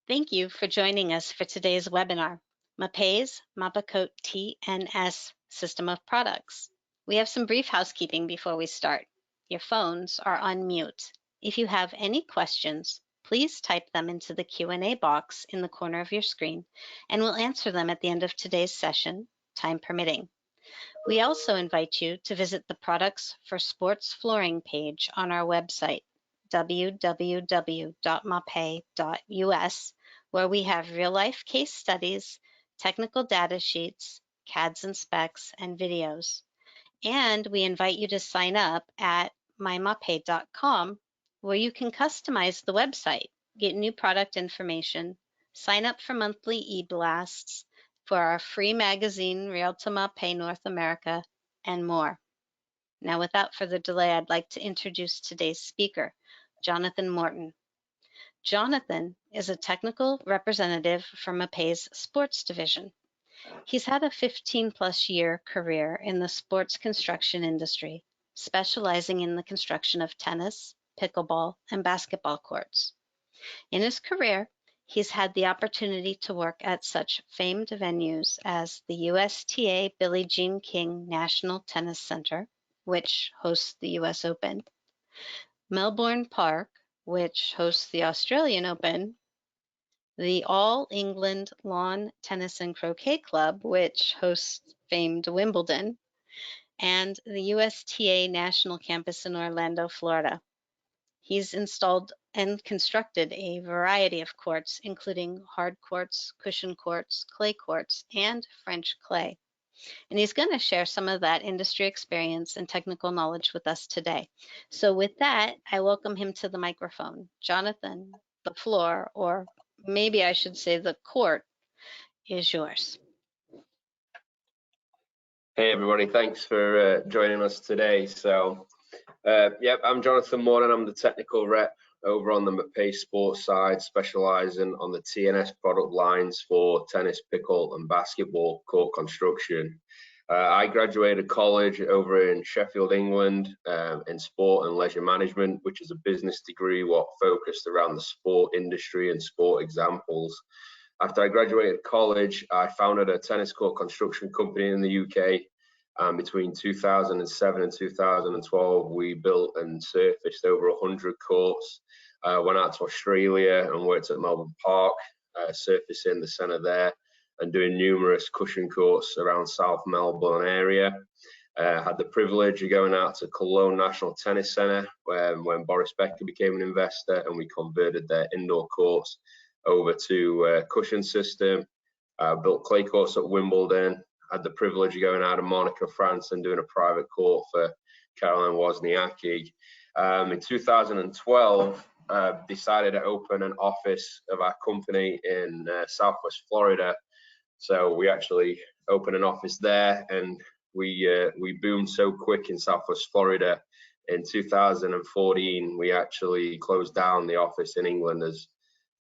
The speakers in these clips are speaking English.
Thank you for joining us for today's webinar, MAPEI's Mapecoat TNS System of Products. We have some brief housekeeping before we start. Your phones are on mute. If you have any questions, please type them into the Q&A box in the corner of your screen, and we'll answer them at the end of today's session, time permitting. We also invite you to visit the Products for Sports Flooring page on our website, www.mapei.us, where we have real-life case studies, technical data sheets, CADs and specs, and videos. And we invite you to sign up at mymapei.com, where you can customize the website, get new product information, sign up for monthly e-blasts, for our free magazine, Real to Mapei North America, and more. Now, without further delay, I'd like to introduce today's speaker, Jonathan Morton. Jonathan is a technical representative for MAPEI's sports division. He's had a 15-plus year career in the sports construction industry, specializing in the construction of tennis, pickleball, and basketball courts. In his career, he's had the opportunity to work at such famed venues as the USTA Billie Jean King National Tennis Center, which hosts the US Open, Melbourne Park, which hosts the Australian Open, the All England Lawn Tennis and Croquet Club, which hosts famed Wimbledon, and the USTA National Campus in Orlando, Florida. He's installed and constructed a variety of courts, including hard courts, cushion courts, clay courts, and French clay. And he's going to share some of that industry experience and technical knowledge with us today. So with that, I welcome him to the microphone. Jonathan, the floor, or maybe I should say the court, is yours. Hey everybody, thanks for joining us today. So, I'm Jonathan Morton. I'm the technical rep over on the MAPEI sports side, specializing on the TNS product lines for tennis, pickle, and basketball court construction. I graduated college over in Sheffield, England, in sport and leisure management, which is a business degree what focused around the sport industry and sport examples. After I graduated college, I founded a tennis court construction company in the UK. Between 2007 and 2012, we built and surfaced over 100 courts. Went out to Australia and worked at Melbourne Park, surfacing the centre there and doing numerous cushion courts around South Melbourne area. Had the privilege of going out to Cologne National Tennis Centre when Boris Becker became an investor, and we converted their indoor courts over to cushion system. Built clay courts at Wimbledon. Had the privilege of going out of Monaco, France, and doing a private court for Caroline Wozniacki. In 2012, decided to open an office of our company in Southwest Florida. So we actually opened an office there, and we boomed so quick in Southwest Florida. In 2014, we actually closed down the office in England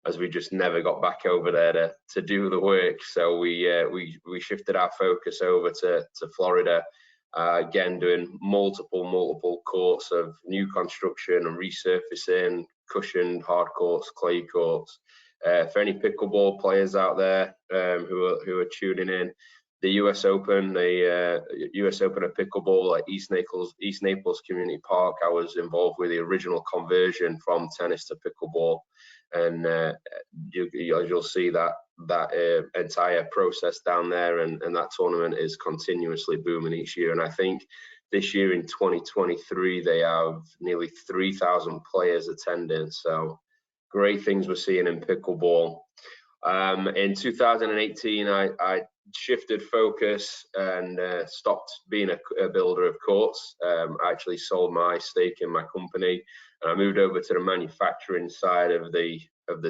as we just never got back over there to do the work. So we shifted our focus over to Florida, again doing multiple courts of new construction and resurfacing, cushioned hard courts, clay courts. For any pickleball players out there who are tuning in, the US Open, the US Open of pickleball at East Naples Community Park, I was involved with the original conversion from tennis to pickleball. And you'll see that entire process down there, and that tournament is continuously booming each year. And I think this year in 2023 they have nearly 3,000 players attending. So great things we're seeing in pickleball. In 2018, I shifted focus and stopped being a builder of courts. I actually sold my stake in my company, and I moved over to the manufacturing side of the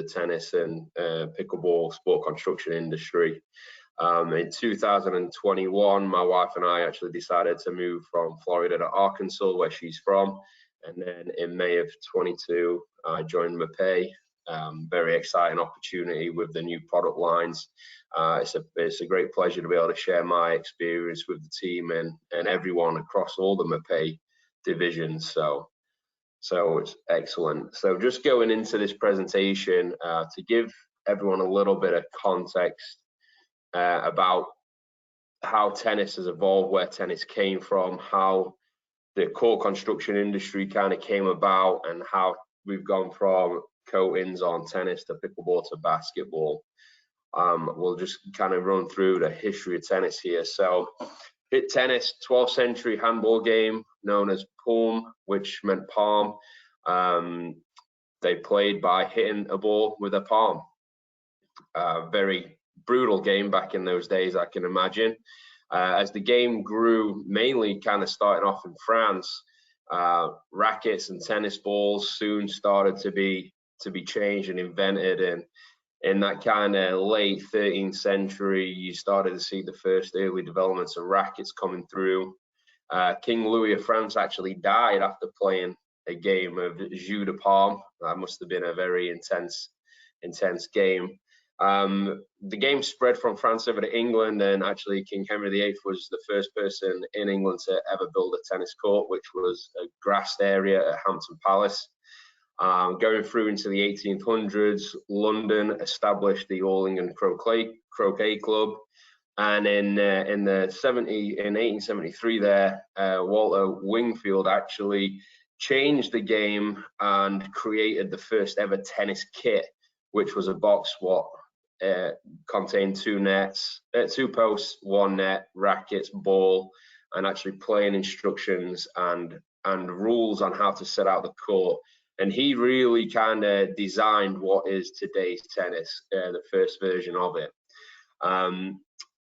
tennis and pickleball sport construction industry. In 2021, my wife and I actually decided to move from Florida to Arkansas, where she's from, and then in May of 22, I joined MAPEI. Very exciting opportunity with the new product lines. It's a great pleasure to be able to share my experience with the team and everyone across all the MAPEI divisions. So it's excellent. So just going into this presentation to give everyone a little bit of context about how tennis has evolved, where tennis came from, how the court construction industry kind of came about, and how we've gone from coatings on tennis to pickleball to basketball. We'll just kind of run through the history of tennis here. So, hit tennis, 12th century handball game known as palm, which meant palm. They played by hitting a ball with a palm. Very brutal game back in those days, I can imagine. As the game grew, mainly kind of starting off in France, rackets and tennis balls soon started to be changed and invented, and in that kind of late 13th century, you started to see the first early developments of rackets coming through. King Louis of France actually died after playing a game of jeu de paume. That must have been a very intense game. The game spread from France over to England, and actually King Henry VIII was the first person in England to ever build a tennis court, which was a grassed area at Hampton Palace. Going through into the 1800s, London established the All England Croquet Club, and in 1873 there, Walter Wingfield actually changed the game and created the first ever tennis kit, which was a box what contained two posts, one net, rackets, ball, and actually playing instructions and rules on how to set out the court. And he really kind of designed what is today's tennis, the first version of it.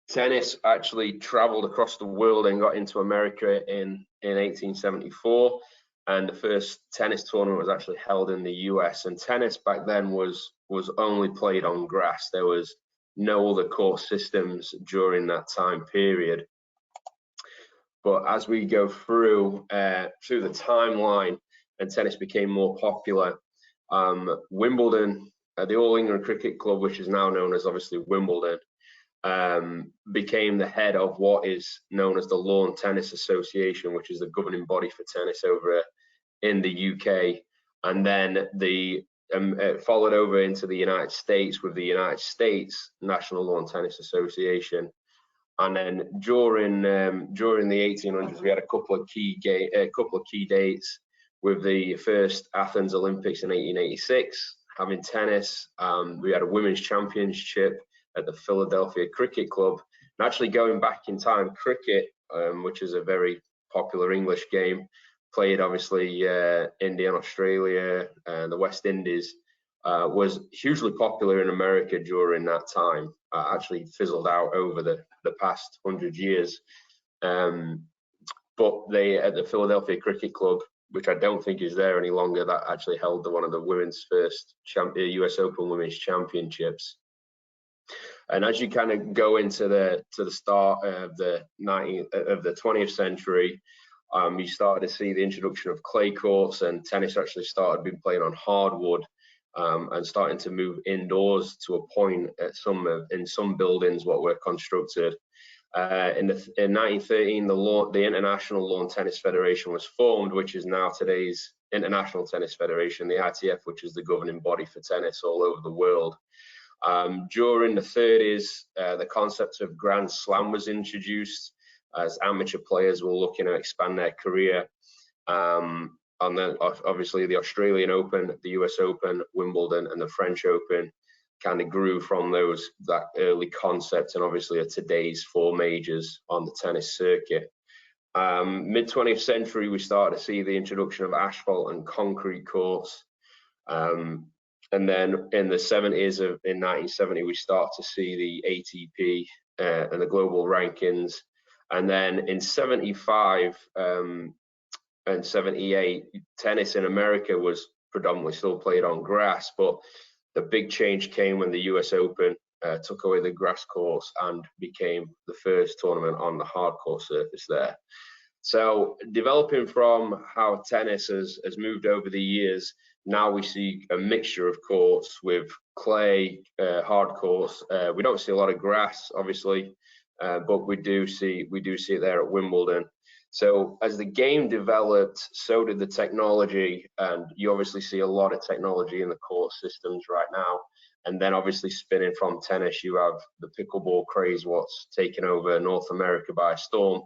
Tennis actually traveled across the world and got into America in 1874. And the first tennis tournament was actually held in the US. And tennis back then was only played on grass. There was no other court systems during that time period. But as we go through the timeline, and tennis became more popular, Wimbledon, the All England Cricket Club, which is now known as obviously Wimbledon, became the head of what is known as the Lawn Tennis Association, which is the governing body for tennis over in the UK. And then it followed over into the United States with the United States National Lawn Tennis Association. And then during the 1800s, we had a couple of key dates, with the first Athens Olympics in 1886 having tennis. We had a women's championship at the Philadelphia Cricket Club. And actually going back in time, cricket, which is a very popular English game, played obviously India and Australia and the West Indies, was hugely popular in America during that time. Actually fizzled out over the past 100 years. But they, at the Philadelphia Cricket Club, which I don't think is there any longer, that actually held one of the women's first US Open Women's Championships. And as you kind of go into the start of the 20th century, you started to see the introduction of clay courts, and tennis actually started being played on hardwood, and starting to move indoors to a point at in some buildings what were constructed. In 1913, the International Lawn Tennis Federation was formed, which is now today's International Tennis Federation, the ITF, which is the governing body for tennis all over the world. During the 30s, the concept of Grand Slam was introduced as amateur players were looking to expand their career. And then obviously the Australian Open, the US Open, Wimbledon, and the French Open kind of grew from that early concept, and obviously are today's four majors on the tennis circuit. Mid 20th century, we started to see the introduction of asphalt and concrete courts. And then in the 70s, in 1970, we start to see the ATP and the global rankings. And then in 75 and 78, tennis in America was predominantly still played on grass, but the big change came when the US Open took away the grass courts and became the first tournament on the hard court surface there. So developing from how tennis has moved over the years, now we see a mixture of courts with clay, hard courts. We don't see a lot of grass, obviously, but we do see it there at Wimbledon. So as the game developed, so did the technology, and you obviously see a lot of technology in the court systems right now. And then obviously spinning from tennis, you have the pickleball craze, what's taken over North America by storm.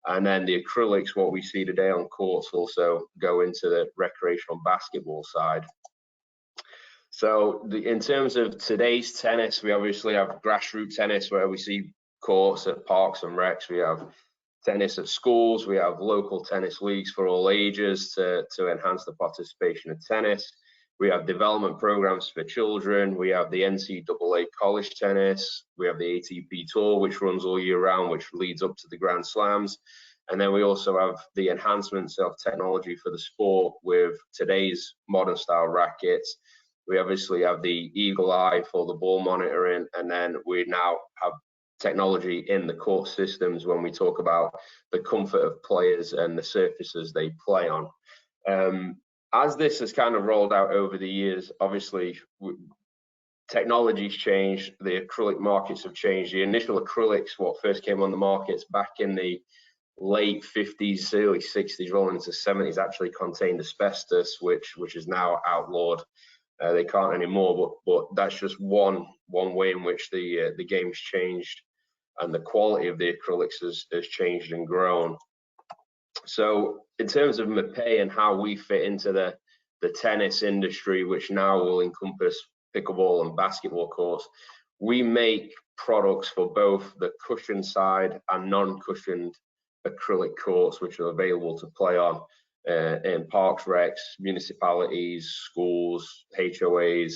And then the acrylics, what we see today on courts, also go into the recreational basketball side. So in terms of today's tennis, we obviously have grassroots tennis where we see courts at parks and recs. We have tennis at schools. We have local tennis leagues for all ages to enhance the participation of tennis. We have development programs for children. We have the NCAA college tennis. We have the ATP Tour, which runs all year round, which leads up to the Grand Slams. And then we also have the enhancements of technology for the sport with today's modern style rackets. We obviously have the Eagle Eye for the ball monitoring, and then we now have technology in the court systems when we talk about the comfort of players and the surfaces they play on. As this has kind of rolled out over the years, obviously technology's changed, the acrylic markets have changed. The initial acrylics, what first came on the markets back in the late 50s, early 60s, rolling into 70s, actually contained asbestos, which is now outlawed. They can't anymore, but that's just one way in which the game's changed, and the quality of the acrylics has changed and grown. So in terms of MAPEI and how we fit into the tennis industry, which now will encompass pickleball and basketball courts, we make products for both the cushion side and non-cushioned acrylic courts, which are available to play on in parks, recs, municipalities, schools, HOAs.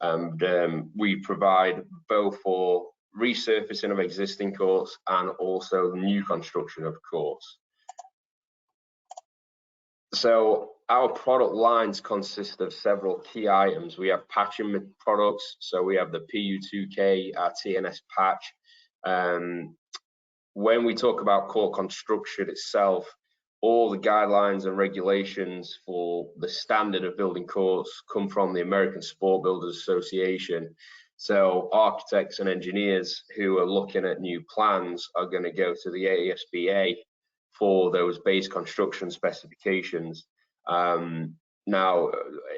And we provide both for resurfacing of existing courts and also new construction of courts. So our product lines consist of several key items. We have patching products, so we have the PU2K, our TNS patch. When we talk about court construction itself, all the guidelines and regulations for the standard of building courts come from the American Sport Builders Association. So architects and engineers who are looking at new plans are going to go to the ASBA for those base construction specifications. Now,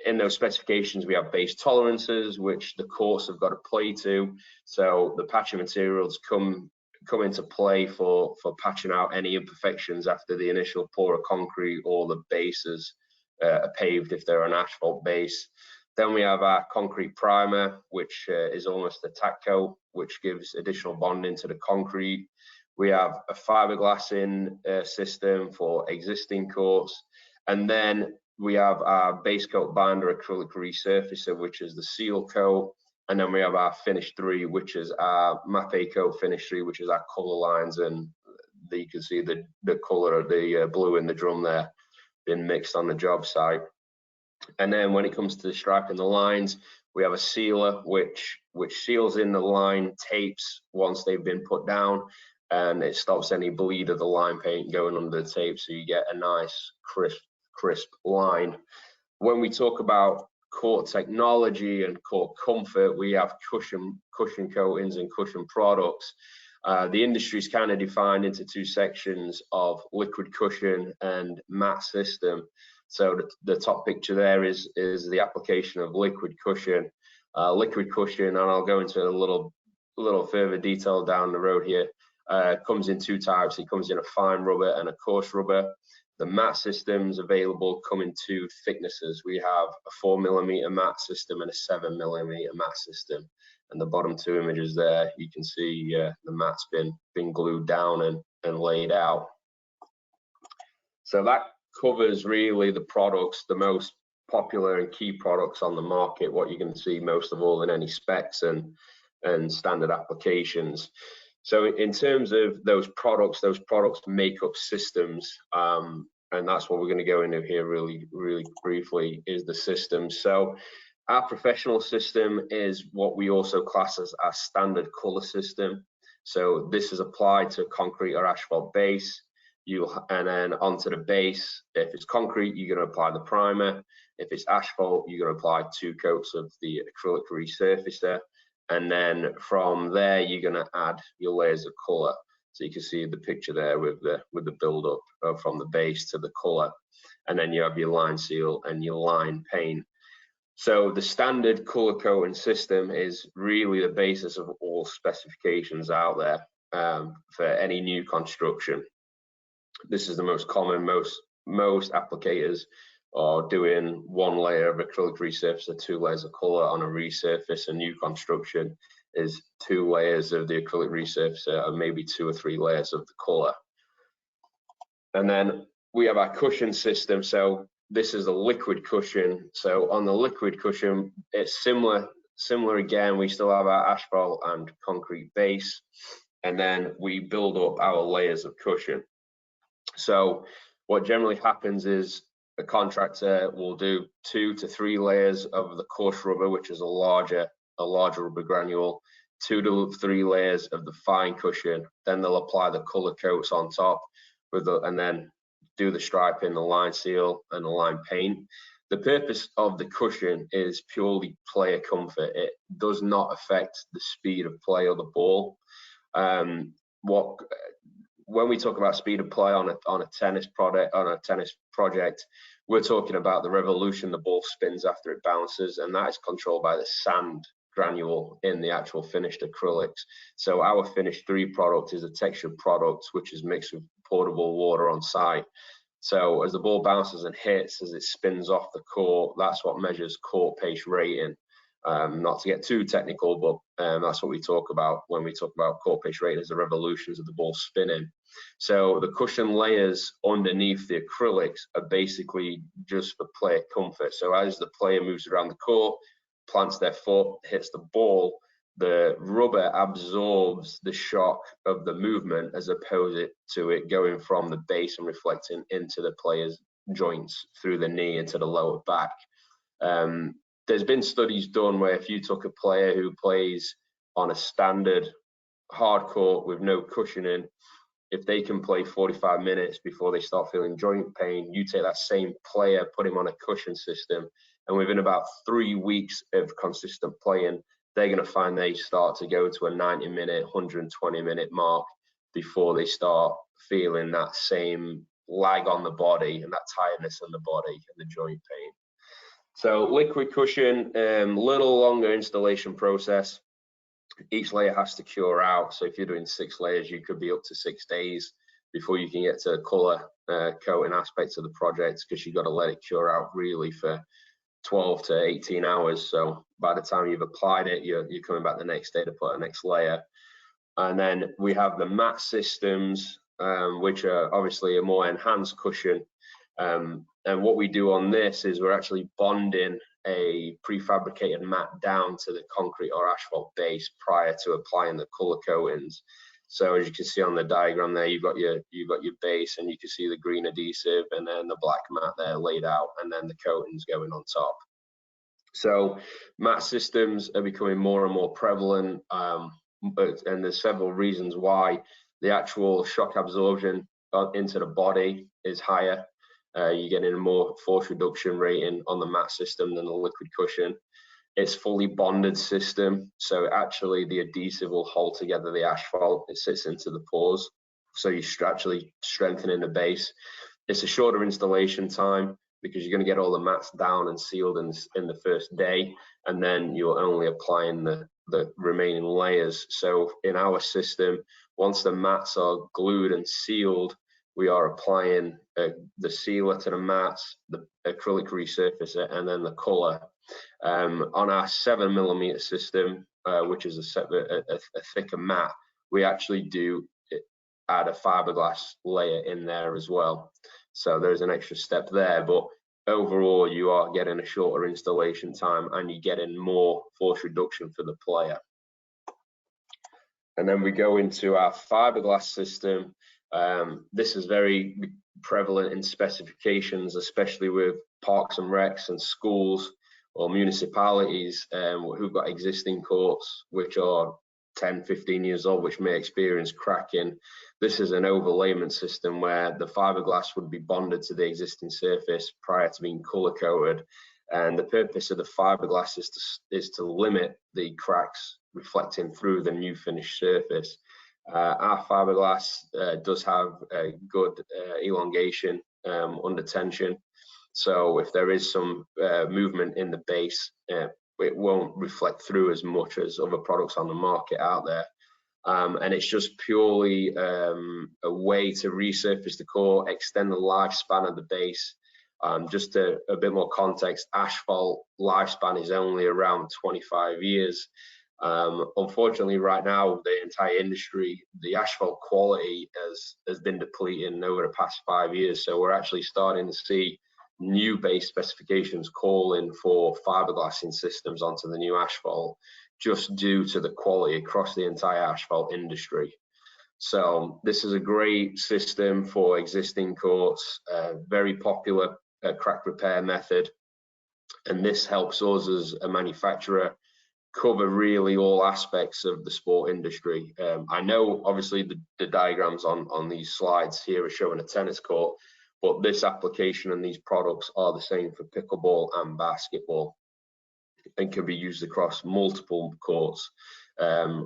in those specifications, we have base tolerances, which the courts have got to play to. So the patching materials come into play for patching out any imperfections after the initial pour of concrete or the bases are paved if they're an asphalt base. Then we have our concrete primer, which is almost a tack coat, which gives additional bonding to the concrete. We have a fiberglassing system for existing courts. And then we have our base coat binder acrylic resurfacer, which is the seal coat. And then we have our finish 3, which is our Mapecoat finish 3, which is our color lines. And you can see the color of the blue in the drum there been mixed on the job site. And then when it comes to striping the lines, we have a sealer which seals in the line tapes once they've been put down, and it stops any bleed of the line paint going under the tape, so you get a nice crisp line. When we talk about court technology and court comfort, we have cushion coatings and cushion products. The industry is kind of defined into two sections of liquid cushion and matte system. So the top picture there is the application of liquid cushion. Liquid cushion, and I'll go into a little further detail down the road here, comes in two types. It comes in a fine rubber and a coarse rubber. The matte systems available come in two thicknesses. We have a 4mm matte system and a 7mm matte system. And the bottom two images there, you can see the matte's been glued down and laid out. So that covers really the products, the most popular and key products on the market, what you're going to see most of all in any specs and standard applications. So in terms of those products make up systems, and that's what we're going to go into here really briefly, is the system. So our professional system is what we also class as our standard color system. So this is applied to concrete or asphalt base. And then onto the base, if it's concrete, you're going to apply the primer. If it's asphalt, you're going to apply 2 coats of the acrylic resurfacer. And then from there, you're going to add your layers of color. So you can see the picture there with the build up from the base to the color, and then you have your line seal and your line paint. So the standard color coating system is really the basis of all specifications out there for any new construction. This is the most common. Most applicators are doing one layer of acrylic resurface or 2 layers of color on a resurface. A new construction is 2 layers of the acrylic resurface or maybe 2 or 3 layers of the color. And then we have our cushion system. So this is a liquid cushion. So on the liquid cushion, it's similar again. We still have our asphalt and concrete base, and then we build up our layers of cushion. So what generally happens is a contractor will do 2 to 3 layers of the coarse rubber, which is a larger rubber granule, 2 to 3 layers of the fine cushion. Then they'll apply the color coats on top and then do the striping, the line seal, and the line paint. The purpose of the cushion is purely player comfort. It does not affect the speed of play of the ball. When we talk about speed of play on a tennis project, we're talking about the revolution the ball spins after it bounces, and that is controlled by the sand granule in the actual finished acrylics. So our Finish 3 product is a textured product which is mixed with potable water on site. So as the ball bounces and hits, as it spins off the court, that's what measures court pace rating. Not to get too technical, but that's what we talk about when we talk about court pace rating, is the revolutions of the ball spinning. So the cushion layers underneath the acrylics are basically just for player comfort. So as the player moves around the court, plants their foot, hits the ball, the rubber absorbs the shock of the movement as opposed to it going from the base and reflecting into the player's joints through the knee into the lower back. There's been studies done where if you took a player who plays on a standard hard court with no cushioning, if they can play 45 minutes before they start feeling joint pain, you take that same player, put him on a cushion system, and within about 3 weeks of consistent playing, they're going to find they start to go to a 90-minute, 120-minute mark before they start feeling that same lag on the body and that tiredness on the body and the joint pain. So liquid cushion, little longer installation process. Each layer has to cure out. So if you're doing 6 layers, you could be up to 6 days before you can get to color coating aspects of the project, because you've got to let it cure out really for 12 to 18 hours. So by the time you've applied it, you're coming back the next day to put a next layer. And then we have the mat systems, which are obviously a more enhanced cushion. And what we do on this is we're actually bonding a prefabricated mat down to the concrete or asphalt base prior to applying the color coatings. So as you can see on the diagram there, you've got your base, and you can see the green adhesive and then the black mat there laid out, and then the coatings going on top. So mat systems are becoming more and more prevalent, and there's several reasons why. The actual shock absorption into the body is higher. You're getting a more force reduction rating on the mat system than the liquid cushion. It's fully bonded system, so actually the adhesive will hold together the asphalt. It sits into the pores, so you're actually strengthening the base. It's a shorter installation time because you're going to get all the mats down and sealed in the first day, and then you're only applying the remaining layers. So in our system, once the mats are glued and sealed, we are applying the sealer to the mats, the acrylic resurfacer, and then the color. On our 7mm system, which is a thicker mat, we actually do add a fiberglass layer in there as well. So there's an extra step there, but overall you are getting a shorter installation time and you're getting more force reduction for the player. And then we go into our fiberglass system. This is very prevalent in specifications, especially with parks and recs and schools or municipalities who've got existing courts which are 10, 15 years old, which may experience cracking. This is an overlayment system where the fiberglass would be bonded to the existing surface prior to being color coated. And the purpose of the fiberglass is to limit the cracks reflecting through the new finished surface. Our fiberglass does have a good elongation under tension, so if there is some movement in the base, it won't reflect through as much as other products on the market out there. And it's just purely a way to resurface the core, extend the lifespan of the base. Just a bit more context, asphalt lifespan is only around 25 years. Unfortunately, right now, the entire industry, the asphalt quality has been depleting over the past 5 years. So we're actually starting to see new base specifications calling for fiberglassing systems onto the new asphalt, just due to the quality across the entire asphalt industry. So this is a great system for existing courts, very popular crack repair method, and this helps us as a manufacturer cover really all aspects of the sport industry. I know obviously the diagrams on these slides here are showing a tennis court, but this application and these products are the same for pickleball and basketball, and can be used across multiple courts,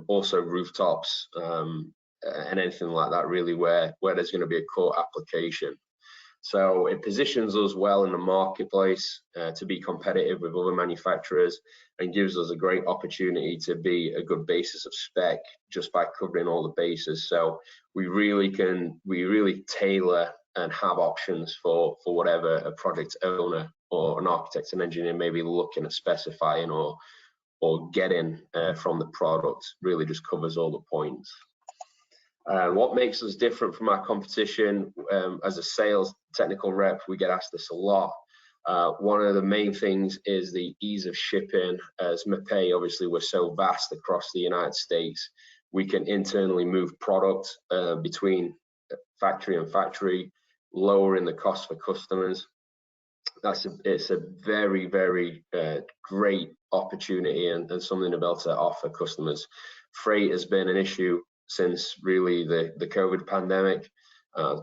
also rooftops, and anything like that really where there's going to be a court application. So it positions us well in the marketplace to be competitive with other manufacturers, and gives us a great opportunity to be a good basis of spec just by covering all the bases. So we really tailor and have options for whatever a project owner or an architect and engineer may be looking at specifying or getting from the product. Really just covers all the points. What makes us different from our competition? As a sales technical rep, we get asked this a lot. One of the main things is the ease of shipping. As MAPEI, obviously, we're so vast across the United States, we can internally move product between factory and factory, lowering the cost for customers. It's a very, very great opportunity and something to be able to offer customers. Freight has been an issue since really the COVID pandemic.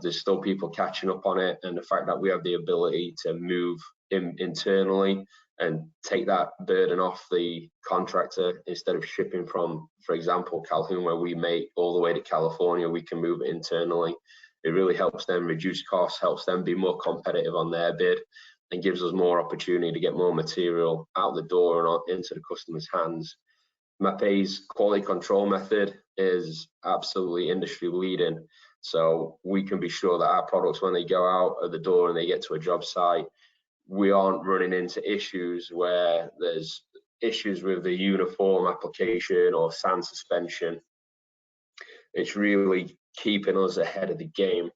There's still people catching up on it, and the fact that we have the ability to move internally and take that burden off the contractor, instead of shipping from, for example, Calhoun, where we make, all the way to California, we can move it internally. It really helps them reduce costs, helps them be more competitive on their bid, and gives us more opportunity to get more material out the door and into the customer's hands. MAPEI's quality control method is absolutely industry leading, so we can be sure that our products, when they go out of the door and they get to a job site, we aren't running into issues where there's issues with the uniform application or sand suspension. It's really keeping us ahead of the game.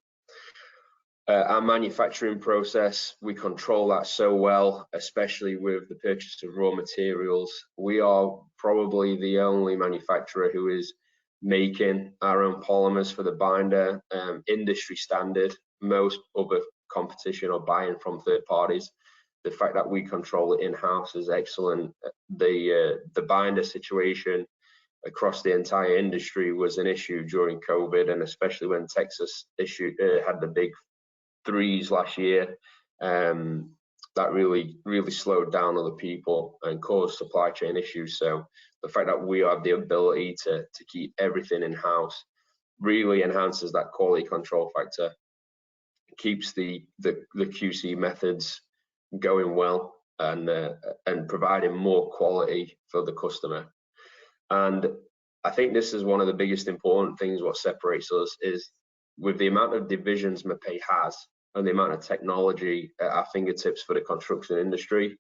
Our manufacturing process, we control that so well, especially with the purchase of raw materials. We are probably the only manufacturer who is making our own polymers for the binder, industry standard. Most other competition are buying from third parties. The fact that we control it in-house is excellent. The binder situation across the entire industry was an issue during COVID, and especially when Texas had the big threes last year. That really slowed down other people and caused supply chain issues. So the fact that we have the ability to keep everything in-house really enhances that quality control factor, keeps the QC methods going well, and providing more quality for the customer. And I think this is one of the biggest important things. What separates us is, with the amount of divisions MAPEI has and the amount of technology at our fingertips for the construction industry,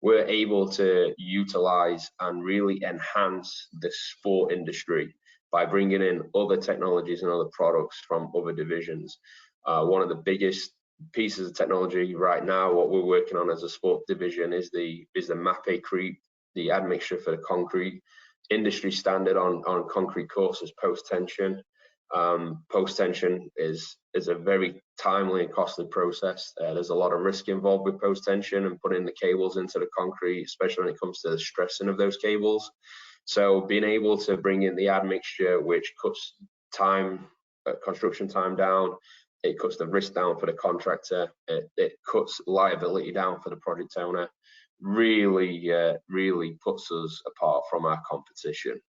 we're able to utilize and really enhance the sport industry by bringing in other technologies and other products from other divisions. One of the biggest pieces of technology right now, what we're working on as a sport division, is the Mapecoat, the admixture for the concrete. Industry standard on concrete courses, post-tension. Post-tension is a very timely and costly process. There's a lot of risk involved with post-tension and putting the cables into the concrete, especially when it comes to the stressing of those cables. So being able to bring in the admixture, which cuts time, construction time down, it cuts the risk down for the contractor, it cuts liability down for the project owner, really puts us apart from our competition.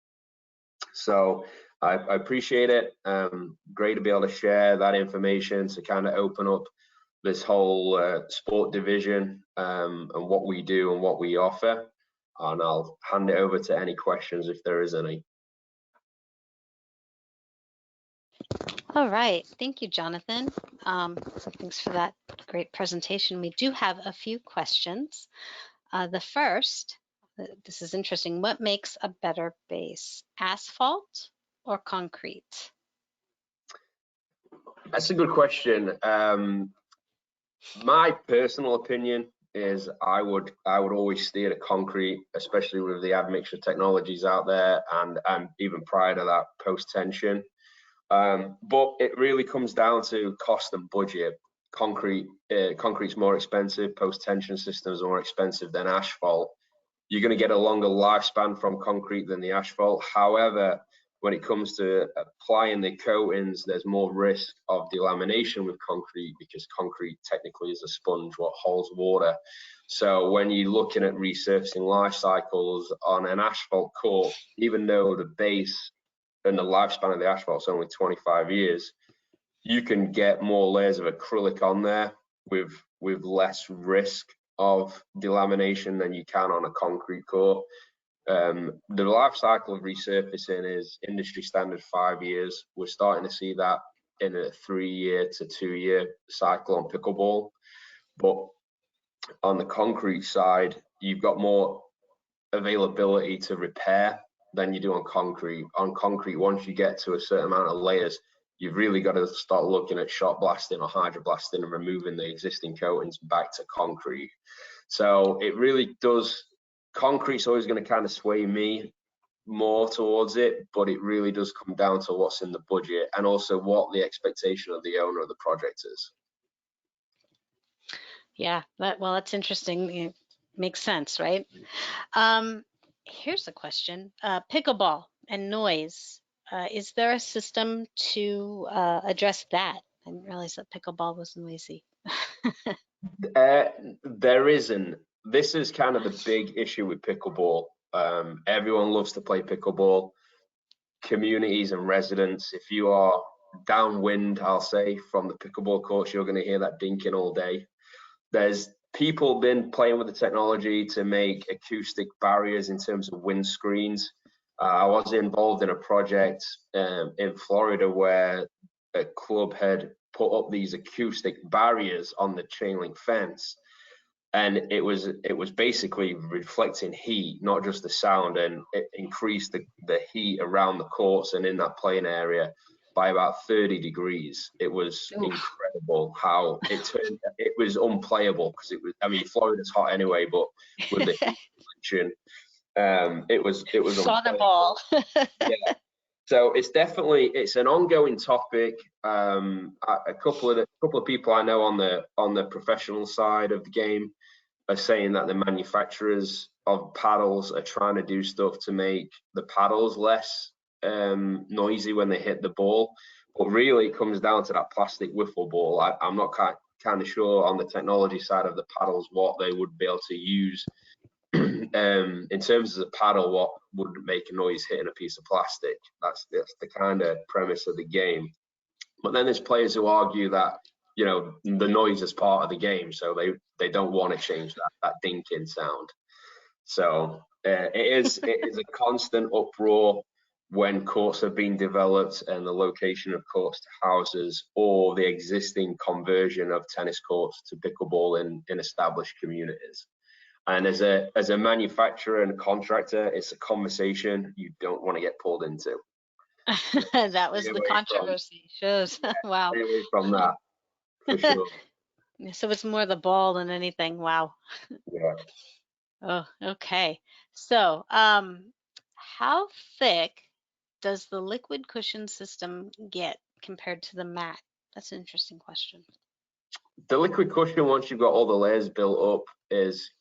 So I appreciate it. Great to be able to share that information to kind of open up this whole sport division and what we do and what we offer. And I'll hand it over to any questions if there is any. All right, thank you, Jonathan. So thanks for that great presentation. We do have a few questions. The first, this is interesting. What makes a better base, asphalt or concrete? That's a good question. My personal opinion is I would always steer to concrete, especially with the admixture technologies out there, and even prior to that, post tension. But it really comes down to cost and budget. Concrete's more expensive. Post tension systems are more expensive than asphalt. You're going to get a longer lifespan from concrete than the asphalt. However, when it comes to applying the coatings, there's more risk of delamination with concrete because concrete technically is a sponge what holds water. So when you're looking at resurfacing life cycles on an asphalt court, even though the base and the lifespan of the asphalt is only 25 years, you can get more layers of acrylic on there with less risk of delamination than you can on a concrete court. The life cycle of resurfacing is industry standard 5 years. We're starting to see that in a 3-year to 2-year cycle on pickleball. But on the concrete side, you've got more availability to repair than you do on concrete. On concrete, once you get to a certain amount of layers, you've really got to start looking at shot blasting or hydroblasting and removing the existing coatings back to concrete. So it really does. Concrete's always going to kind of sway me more towards it, but it really does come down to what's in the budget and also what the expectation of the owner of the project is. Yeah, well, that's interesting. It makes sense, right? Here's a question. Pickleball and noise. Is there a system to address that? I didn't realize that pickleball was noisy. There isn't. This is kind of the big issue with pickleball. Everyone loves to play pickleball. Communities and residents, if you are downwind, I'll say, from the pickleball courts, you're going to hear that dinking all day. There's people been playing with the technology to make acoustic barriers in terms of wind screens. I was involved in a project in Florida where a club had put up these acoustic barriers on the chain link fence, and it was basically reflecting heat, not just the sound, and it increased the heat around the courts and in that playing area by about 30 degrees. It was incredible how it turned. It was unplayable because it was. I mean, Florida's hot anyway, but with the heat reflection, it was saw the ball. Yeah. So it's an ongoing topic. A couple of people I know on the professional side of the game are saying that the manufacturers of paddles are trying to do stuff to make the paddles less noisy when they hit the ball. But really, it comes down to that plastic wiffle ball. I'm not kind of sure on the technology side of the paddles what they would be able to use. In terms of the paddle, what would make a noise hitting a piece of plastic? That's the kind of premise of the game. But then there's players who argue that, you know, the noise is part of the game, so they don't want to change that dinking sound. So it is a constant uproar when courts are being developed and the location of courts to houses or the existing conversion of tennis courts to pickleball in established communities. And as a manufacturer and contractor, it's a conversation you don't want to get pulled into. That was the controversy. Shows. Wow. Stay away from that, for sure. So it's more the ball than anything. Wow. Yeah. Oh, okay. So, how thick does the liquid cushion system get compared to the mat? That's an interesting question. The liquid cushion, once you've got all the layers built up, is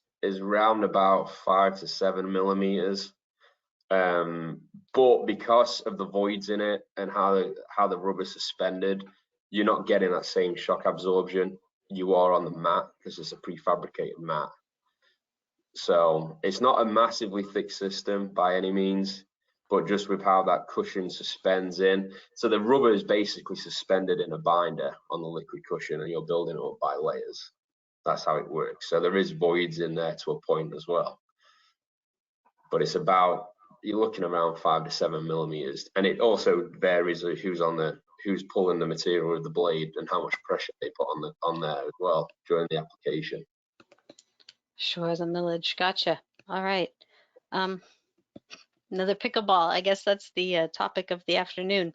round about 5 to 7 millimeters. But because of the voids in it and how the rubber's suspended, you're not getting that same shock absorption you are on the mat because it's a prefabricated mat. So it's not a massively thick system by any means. but just with how that cushion suspends in. So the rubber is basically suspended in a binder on the liquid cushion, and you're building it up by layers. That's how it works. So there is voids in there to a point as well, but it's about, you're looking around 5 to 7 millimeters, and it also varies who's pulling the material with the blade and how much pressure they put on there as well during the application. Sure, the millage. Gotcha. All right. Another pickleball. I guess that's the topic of the afternoon.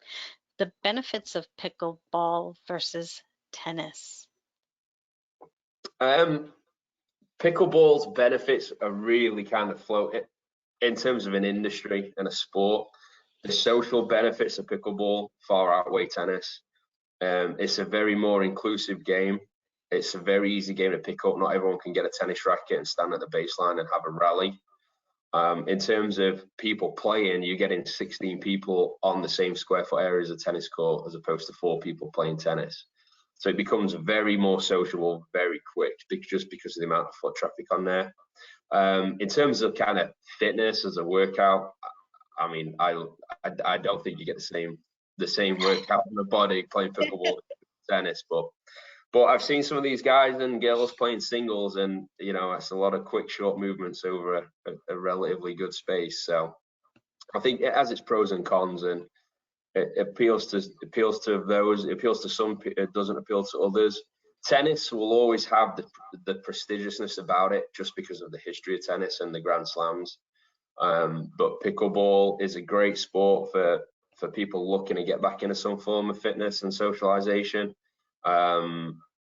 The benefits of pickleball versus tennis. Pickleball's benefits are really kind of floating in terms of an industry and a sport. The social benefits of pickleball far outweigh tennis. It's a very more inclusive game. It's a very easy game to pick up. Not everyone can get a tennis racket and stand at the baseline and have a rally. In terms of people playing, you're getting 16 people on the same square foot area as a tennis court, as opposed to 4 people playing tennis. So it becomes very more sociable very quick, just because of the amount of foot traffic on there. In terms of kind of fitness as a workout, I mean, I don't think you get the same workout on the body playing pickleball tennis, but I've seen some of these guys and girls playing singles, and you know, it's a lot of quick, short movements over a relatively good space. So I think it has its pros and cons, and it appeals to those. It appeals to some. It doesn't appeal to others. Tennis will always have the prestigiousness about it, just because of the history of tennis and the Grand Slams. But pickleball is a great sport for people looking to get back into some form of fitness and socialization.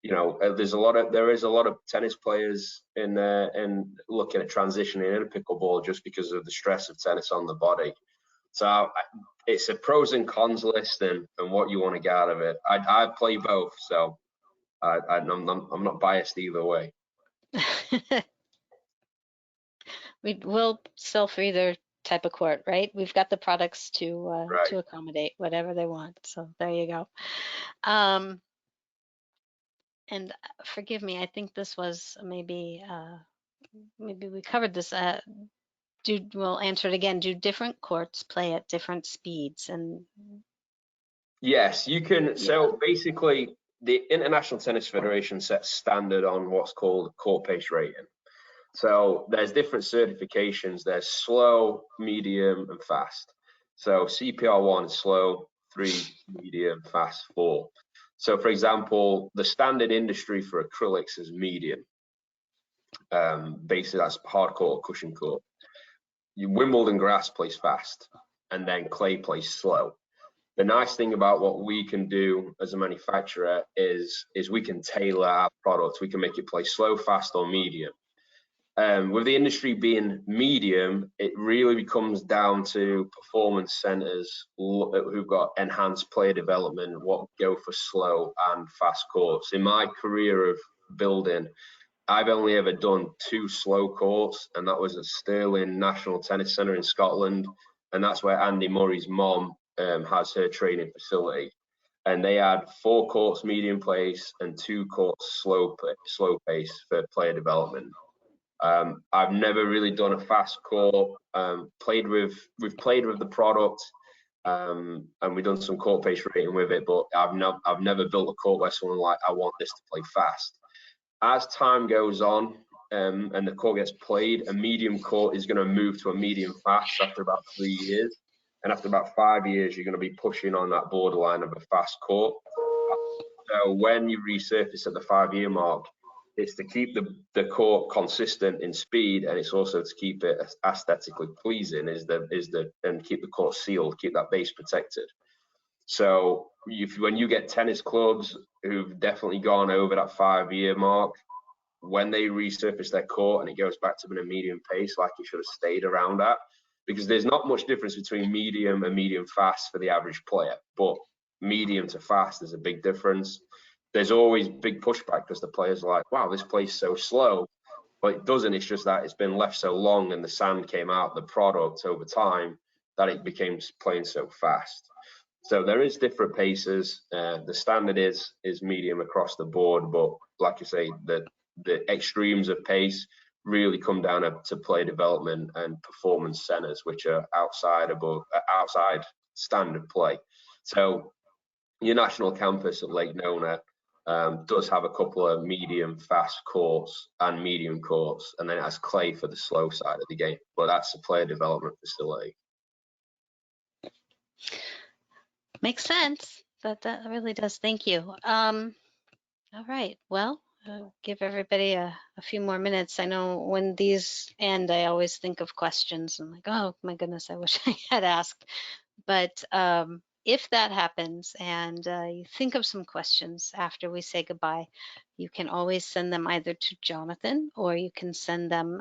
You know, there is a lot of tennis players in there and looking at transitioning into pickleball just because of the stress of tennis on the body. So it's a pros and cons list, and what you want to get out of it. I play both, so I'm not biased either way. We'll sell for either type of court, right? We've got the products to Right. accommodate whatever they want. So there you go. And forgive me, I think this was maybe we covered this. We'll answer it again. Do different courts play at different speeds? And yes, you can. Yeah. So basically, the International Tennis Federation sets standard on what's called court pace rating. So there's different certifications. There's slow, medium, and fast. So CPR1 is slow, 3 medium, fast 4. So for example, the standard industry for acrylics is medium. Basically that's hard court or cushion court. Wimbledon grass plays fast, and then clay plays slow. The nice thing about what we can do as a manufacturer is we can tailor our products. We can make it play slow, fast, or medium. With the industry being medium, it really comes down to performance centers who've got enhanced player development, what go for slow and fast courts. In my career of building, I've only ever done 2 slow courts, and that was at Stirling National Tennis Centre in Scotland, and that's where Andy Murray's mom has her training facility. And they had 4 courts medium pace and 2 courts slow pace for player development. I've never really done a fast court. We've played with the product, and we've done some court pace rating with it, but I've never built a court where someone like, I want this to play fast. As time goes on, and the court gets played, a medium court is going to move to a medium fast after about 3 years, and after about 5 years, you're going to be pushing on that borderline of a fast court. So when you resurface at the 5-year mark, it's to keep the court consistent in speed, and it's also to keep it aesthetically pleasing, and keep the court sealed, keep that base protected. So when you get tennis clubs who've definitely gone over that 5-year mark, when they resurface their court and it goes back to being a medium pace, like it should have stayed around that, because there's not much difference between medium and medium fast for the average player, but medium to fast is a big difference. There's always big pushback because the players are like, wow, this plays so slow, but it doesn't. It's just that it's been left so long and the sand came out the product over time that it became playing so fast. So there is different paces. The standard is medium across the board, but like I say, the extremes of pace really come down to player development and performance centers, which are outside standard play. So your national campus at Lake Nona does have a couple of medium fast courts and medium courts, and then it has clay for the slow side of the game. But that's a player development facility. Makes sense. That really does. Thank you. All right. Well, give everybody a few more minutes. I know when these end, I always think of questions. I'm like, oh my goodness, I wish I had asked. But if that happens and you think of some questions after we say goodbye, you can always send them either to Jonathan or you can send them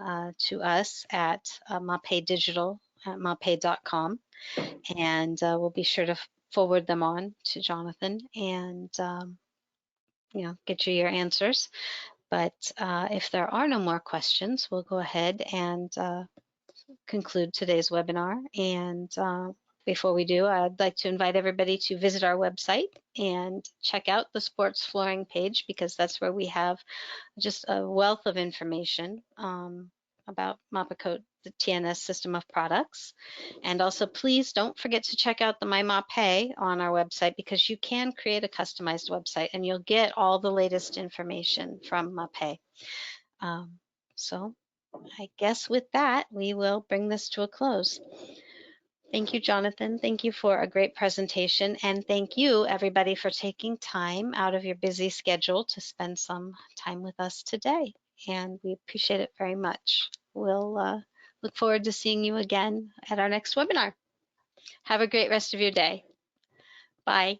to us at MAPEI Digital at mapei.com, and we'll be sure to forward them on to Jonathan and get you your answers. But if there are no more questions, we'll go ahead and conclude today's webinar. And before we do, I'd like to invite everybody to visit our website and check out the sports flooring page, because that's where we have just a wealth of information about Mapecoat, the TNS system of products. And also, please don't forget to check out the MAPEI on our website, because you can create a customized website and you'll get all the latest information from MAPEI. So I guess with that, we will bring this to a close. Thank you, Jonathan. Thank you for a great presentation. And thank you, everybody, for taking time out of your busy schedule to spend some time with us today. And we appreciate it very much. We'll look forward to seeing you again at our next webinar. Have a great rest of your day. Bye.